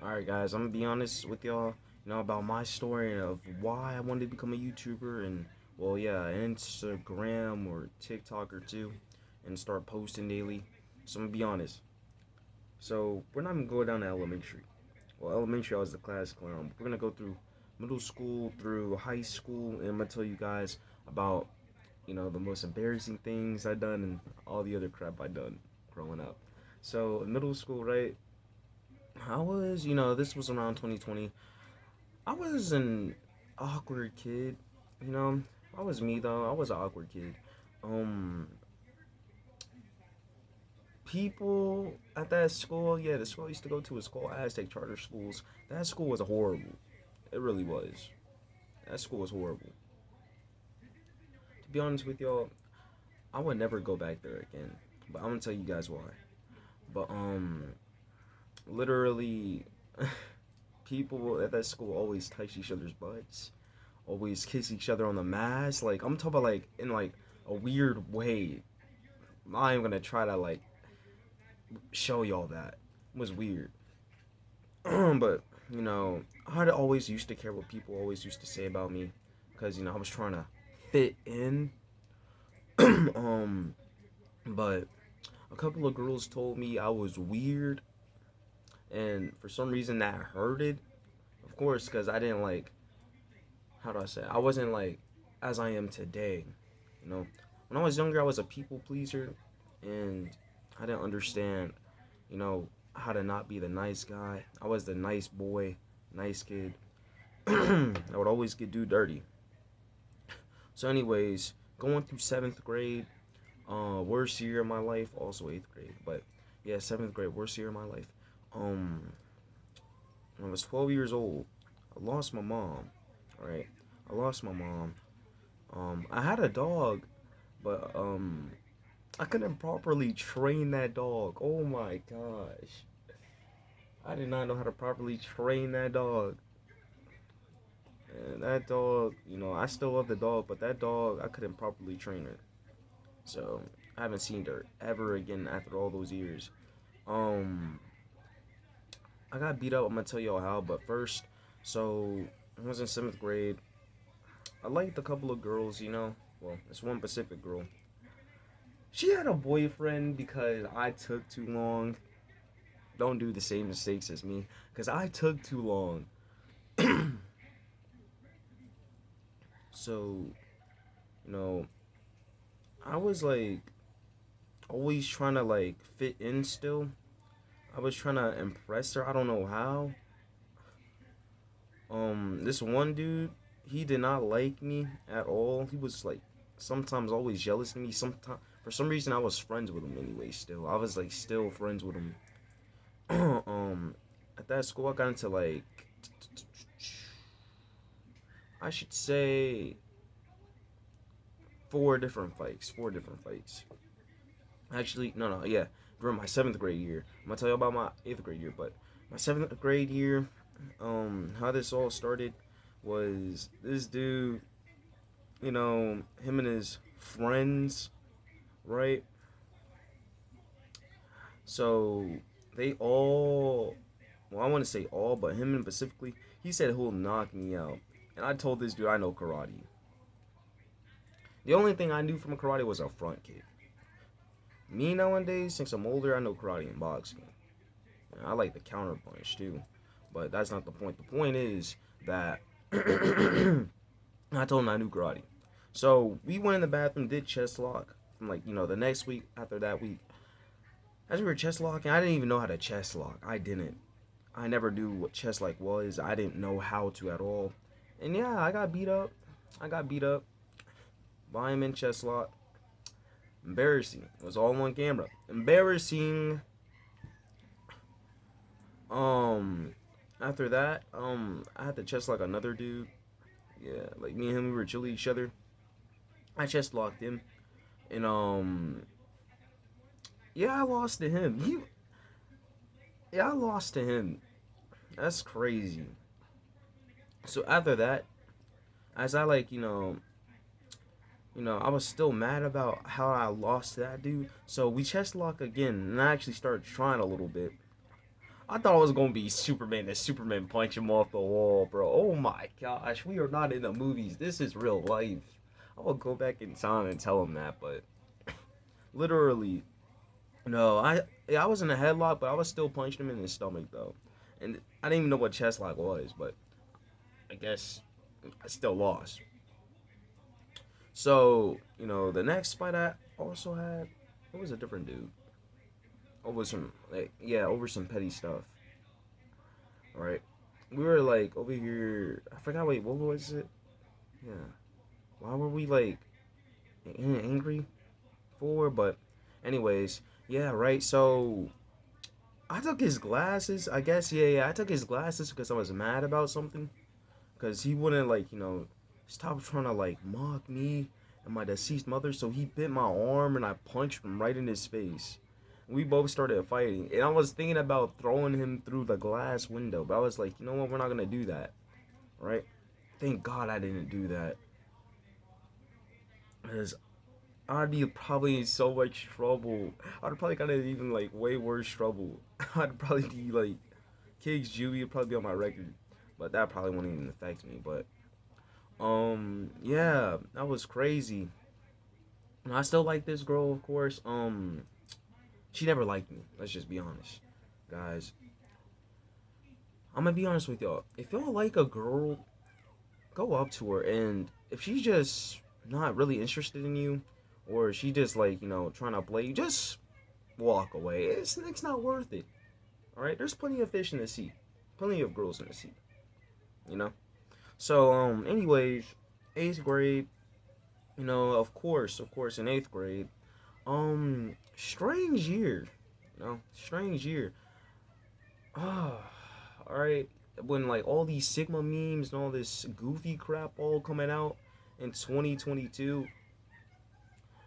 Alright, guys, I'm gonna be honest with y'all, about my story of why I wanted to become a YouTuber and, well, yeah, Instagram or TikTok or two and start posting daily. So I'm gonna be honest. So we're not gonna go down to elementary. Well, elementary, I was the class clown. We're gonna go through middle school, through high school, and I'm gonna tell you guys about, the most embarrassing things I done and all the other crap I done growing up. So, in middle school, right? I was, this was around 2020. I was an awkward kid, you know. I was me though. I was an awkward kid. Um, People at that school, yeah, the school I used to go to was called Aztec Charter Schools. That school was horrible. It really was. That school was horrible. To be honest with y'all, I would never go back there again. But I'm gonna tell you guys why. But literally, people at that school always touch each other's butts, always kiss each other on the mask. Like I'm talking about like in like a weird way. I am gonna try to like show y'all that. It was weird. But I always used to care what people always used to say about me because I was trying to fit in. um, but a couple of girls told me I was weird, and for some reason that hurted. Of course, because I didn't like, how do I say it? I wasn't like as I am today. When I was younger, I was a people pleaser, and I didn't understand, how to not be the nice guy. I was the nice boy, nice kid. I would always get do dirty. So, anyways, going through seventh grade, worst year of my life. Also eighth grade, but yeah, seventh grade, worst year of my life. Um, when I was 12 years old, I lost my mom. All right, I lost my mom. I had a dog, but I couldn't properly train that dog. Oh my gosh, I did not know how to properly train that dog. And that dog, I still love the dog, but that dog, I couldn't properly train her. So I haven't seen her ever again after all those years. Um, I got beat up. I'm gonna tell y'all how, but first, so I was in seventh grade. I liked a couple of girls, Well, this one Pacific girl. She had a boyfriend because I took too long. Don't do the same mistakes as me, because I took too long. So, you know, I was like always trying to like fit in still. I was trying to impress her. I don't know how. This one dude, he did not like me at all. He was like sometimes always jealous of me. Sometimes for some reason I was friends with him anyway. Still, I was like still friends with him. um, at that school, I got into like I should say four different fights. Four different fights. Actually, no, yeah. During my seventh grade year, I'm gonna tell you about my eighth grade year, but my seventh grade year, how this all started was this dude, him and his friends, right? So they all, well, I want to say all, but him and specifically, he said he'll knock me out, and I told this dude I know karate. The only thing I knew from karate was a front kick. Me nowadays, since I'm older, I know karate and boxing. And I like the counter punch too, but that's not the point. The point is that I told him I knew karate. So we went in the bathroom, did chest lock. I'm like, the next week after that week, as we were chest locking, I didn't even know how to chest lock. I didn't. I never knew what chest lock was. I didn't know how to at all. And yeah, I got beat up. I got beat up by him in chest lock. Embarrassing. It was all on camera. Embarrassing. Um, After that, I had to chest lock another dude. Yeah, like me and him, we were chilling each other. I chest locked him, and yeah, I lost to him. Yeah, I lost to him. That's crazy. So after that, as I like, I was still mad about how I lost to that dude. So we chest lock again, and I actually started trying a little bit. I thought I was gonna be Superman and Superman punch him off the wall, bro. Oh my gosh, we are not in the movies. This is real life. I will go back in time and tell him that, but literally, no. I was in a headlock, but I was still punching him in his stomach though, and I didn't even know what chest lock was, but I guess I still lost. So the next fight I also had, it was a different dude over some over some petty stuff, right? We were like over here. I forgot. Wait, what was it? Yeah. Why were we like angry for? But, anyways, yeah, right. So I took his glasses. I guess yeah. I took his glasses because I was mad about something. Because he wouldn't like stop trying to like mock me and my deceased mother. So he bit my arm and I punched him right in his face. We both started fighting, and I was thinking about throwing him through the glass window, but I was like, you know what, we're not gonna do that, right? Thank God I didn't do that, because I'd be probably in so much trouble. I'd probably got in even like way worse trouble. I'd probably be like Kiggs Juvie would probably be on my record, but that probably wouldn't even affect me. But yeah, that was crazy. And I still like this girl, of course. She never liked me. Let's just be honest, guys. I'm gonna be honest with y'all. If y'all like a girl, go up to her, and if she's just not really interested in you, or she just like trying to play you, just walk away. It's not worth it. All right, there's plenty of fish in the sea, plenty of girls in the sea. You know. So anyways, eighth grade. Of course, in eighth grade. Strange year. Strange year. Ah, all right. When like all these Sigma memes and all this goofy crap all coming out in 2022.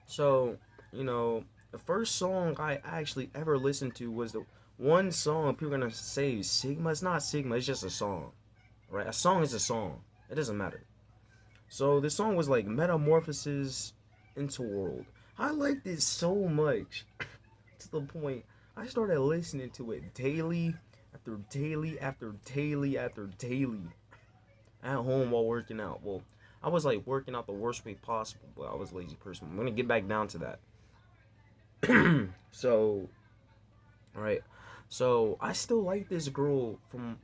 So, the first song I actually ever listened to was the one song people are gonna say Sigma. It's not Sigma. It's just a song, right? A song is a song. It doesn't matter. So this song was like Metamorphosis into World. I liked it so much to the point I started listening to it daily after daily after daily after daily at home while working out. Well, I was like working out the worst way possible, but I was a lazy person. I'm gonna get back down to that. So, right. So I still like this girl from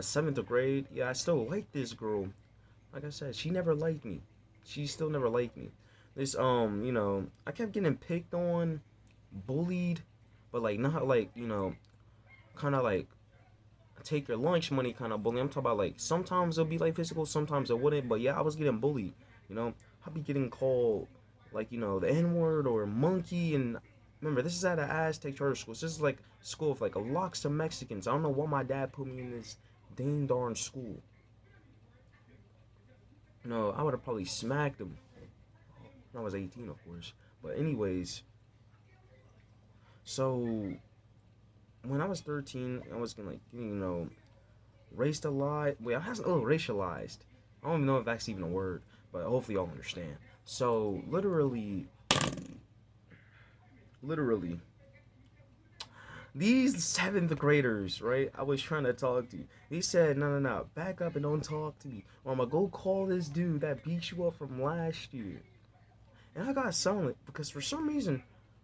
seventh grade. Yeah, I still like this girl. Like I said, she never liked me. She still never liked me. This I kept getting picked on, bullied, but like not like kind of like take your lunch money kind of bully. I'm talking about like sometimes it'll be like physical, sometimes it wouldn't. But yeah, I was getting bullied. I'd be getting called like the N word or monkey. And remember, this is at an Aztec charter school. So this is like school of like a lots of Mexicans. I don't know why my dad put me in this dang darn school. I would have probably smacked him when I was 18, of course. But anyways, so when I was 13, I was getting raced a lot. Wait, I was a little racialized. I don't even know if that's even a word, but hopefully y'all understand. So literally, these seventh graders, right? I was trying to talk to. They said, no, no, no, back up and don't talk to me, or I'm gonna go call this dude that beat you up from last year. And I got silent because for some reason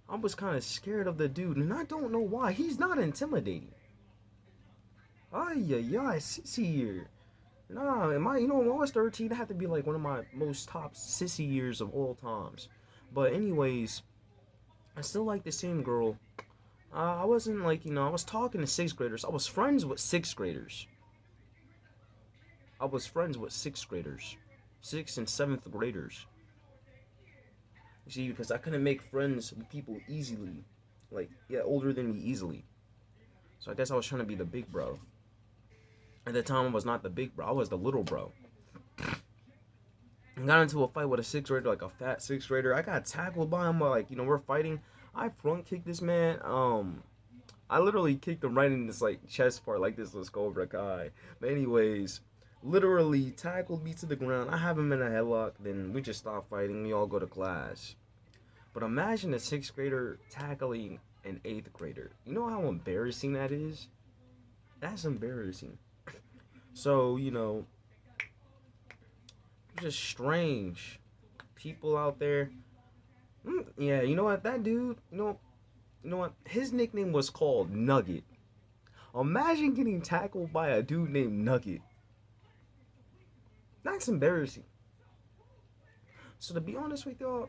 I was kind of scared of the dude, and I don't know why. He's not intimidating. Ay, ay, ay, sissy year. Nah, when I was 13, that had to be like one of my most top sissy years of all times. But anyways, I still like the same girl. I wasn't like, I was talking to sixth graders. I was friends with sixth graders. I was friends with sixth graders. Sixth and seventh graders. You see, because I couldn't make friends with people easily. Like, yeah, older than me easily. So I guess I was trying to be the big bro. At the time, I was not the big bro. I was the little bro. I got into a fight with a sixth grader, like a fat sixth grader. I got tackled by him. Like, we're fighting. I front kicked this man. I literally kicked him right in this like chest part, like this was Cobra Kai. But anyways, literally tackled me to the ground. I have him in a headlock. Then we just stop fighting. We all go to class. But imagine a sixth grader tackling an eighth grader. You know how embarrassing that is? That's embarrassing. So, just strange people out there. Yeah, you know what? That dude, you know what? His nickname was called Nugget. Imagine getting tackled by a dude named Nugget. That's embarrassing. So to be honest with y'all,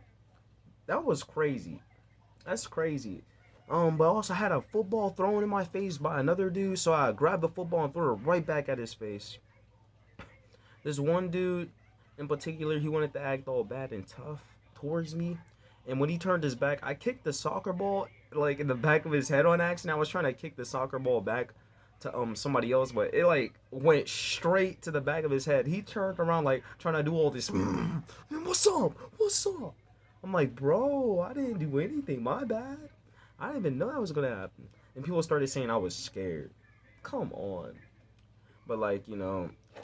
that was crazy. That's crazy. But I also had a football thrown in my face by another dude, so I grabbed the football and threw it right back at his face. This one dude in particular, he wanted to act all bad and tough towards me. And when he turned his back, I kicked the soccer ball like in the back of his head on accident. I was trying to kick the soccer ball back to somebody else, but it like went straight to the back of his head. He turned around like trying to do all this. Man, what's up? What's up? I'm like, bro, I didn't do anything. My bad. I didn't even know that was gonna happen. And people started saying I was scared. Come on. But like,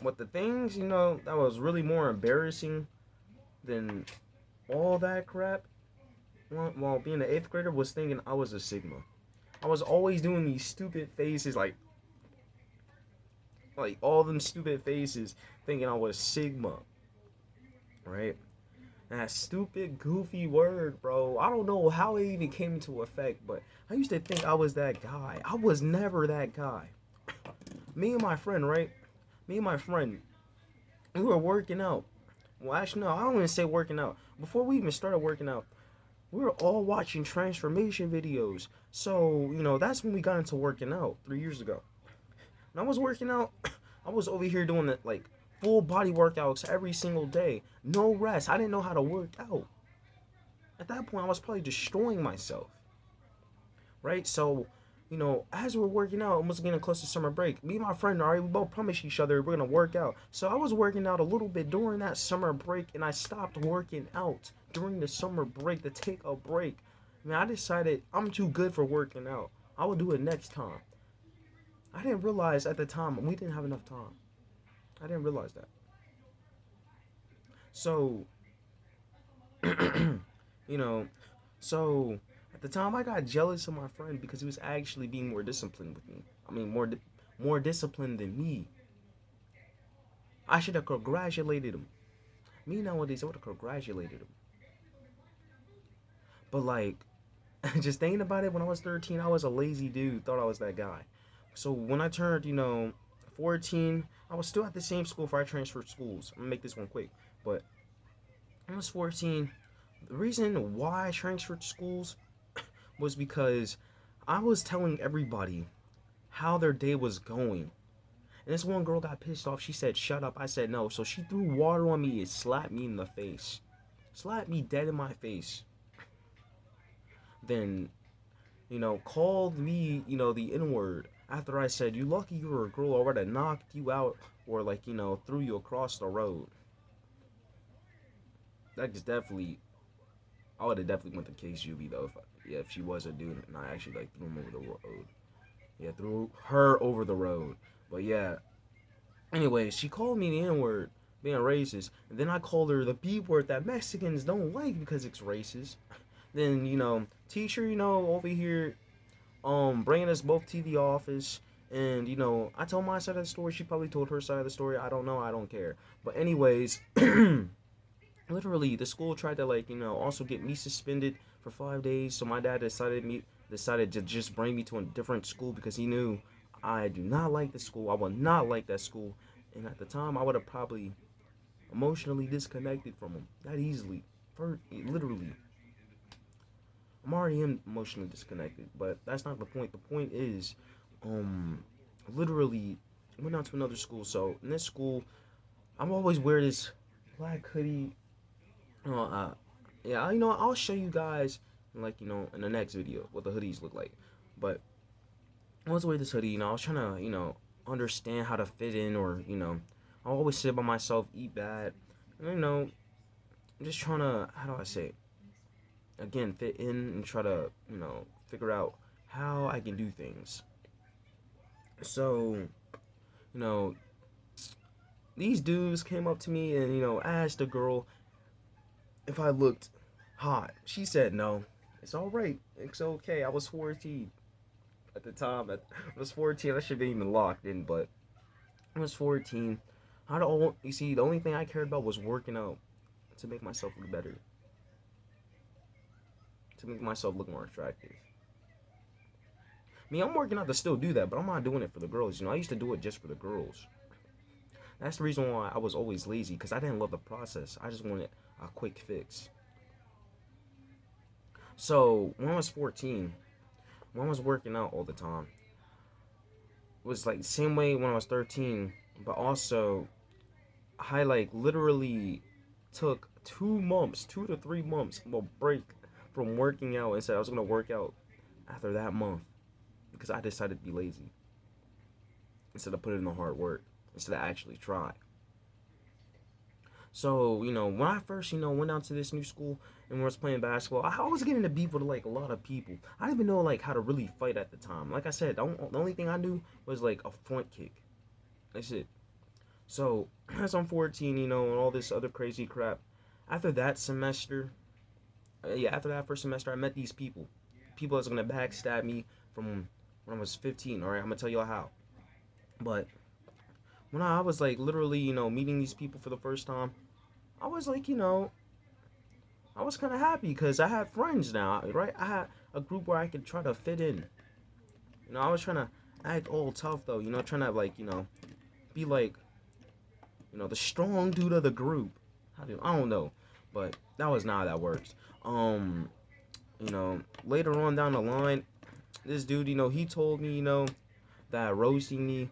what the things, that was really more embarrassing than all that crap while being an eighth grader was thinking I was a Sigma. I was always doing these stupid faces, like all them stupid faces, thinking I was Sigma, right? And that stupid, goofy word, bro. I don't know how it even came into effect, but I used to think I was that guy. I was never that guy. Me and my friend, right? Me and my friend, we were working out. Well, actually, no, I don't even say working out. Before we even started working out, we were all watching transformation videos. So, that's when we got into working out 3 years ago. When I was working out, I was over here doing the, like, full body workouts every single day. No rest. I didn't know how to work out. At that point, I was probably destroying myself. Right? So, as we're working out, almost getting close to summer break, me and my friend, all right, we both promised each other we're going to work out. So I was working out a little bit during that summer break, and I stopped working out during the summer break to take a break. I decided I'm too good for working out. I will do it next time. I didn't realize at the time we didn't have enough time. I didn't realize that. So, you know, so at the time I got jealous of my friend because he was actually being more disciplined with me. I mean, more disciplined than me. I should have congratulated him. Me nowadays, I would have congratulated him. But like, just thinking about it, when I was 13, I was a lazy dude. Thought I was that guy. So when I turned, 14, I was still at the same school before I transferred schools. I'm gonna make this one quick. But when I was 14, the reason why I transferred schools was because I was telling everybody how their day was going. And this one girl got pissed off. She said, "Shut up." I said, "No." So she threw water on me and slapped me in the face. Slapped me dead in my face. Then, called me, the N word. After I said, "You lucky you were a girl, I would have knocked you out or, like, threw you across the road." That's definitely, I would have definitely went to KCUB though, if she was a dude and I actually, like, threw him over the road. Yeah, threw her over the road. But yeah, anyway, she called me the N word, being racist. And then I called her the B word that Mexicans don't like because it's racist. Then, teacher, over here, bringing us both to the office. And, I told my side of the story. She probably told her side of the story. I don't know. I don't care. But anyways, literally, the school tried to, like, also get me suspended for 5 days. So my dad decided to just bring me to a different school because he knew I do not like the school. I would not like that school. And at the time, I would have probably emotionally disconnected from him that easily. Literally. I'm already emotionally disconnected, but that's not the point. The point is, literally, I went out to another school. So in this school, I'm always wear this black hoodie. Yeah, I'll show you guys, like, in the next video what the hoodies look like. But I was wearing this hoodie. I was trying to, understand how to fit in, or, I always sit by myself, eat bad, and, I'm just trying to, how do I say it? Again, fit in and try to, figure out how I can do things. So, you know, these dudes came up to me and, asked the girl if I looked hot. She said no. It's all right. It's okay. I was 14. At the time, I was 14. I should have been even locked in, but I was 14. You see, the only thing I cared about was working out to make myself look better, to make myself look more attractive. I mean, I'm working out to still do that, but I'm not doing it for the girls. You know, I used to do it just for the girls. That's the reason why I was always lazy, because I didn't love the process. I just wanted a quick fix. So when I was 14, when I was working out all the time, it was like the same way when I was 13, but also I like literally took 2 months, 2 to 3 months of a break from working out and said I was gonna work out after that month because I decided to be lazy instead of putting in the hard work, instead of actually try. So, when I first, went out to this new school and was playing basketball, I was getting to beef with like a lot of people. I didn't even know like how to really fight at the time. Like I said, the only thing I knew was like a front kick. That's it. So, as I'm 14, and all this other crazy crap, after that semester, after that first semester, I met these people. People that's gonna backstab me from when I was 15. All right, I'm gonna tell y'all how. But when I was like literally, meeting these people for the first time, I was like, I was kind of happy because I had friends now, right? I had a group where I could try to fit in. I was trying to act all tough though, trying to like, be like, the strong dude of the group. I don't know, but that was not how that works. Later on down the line, this dude, he told me, that roasting me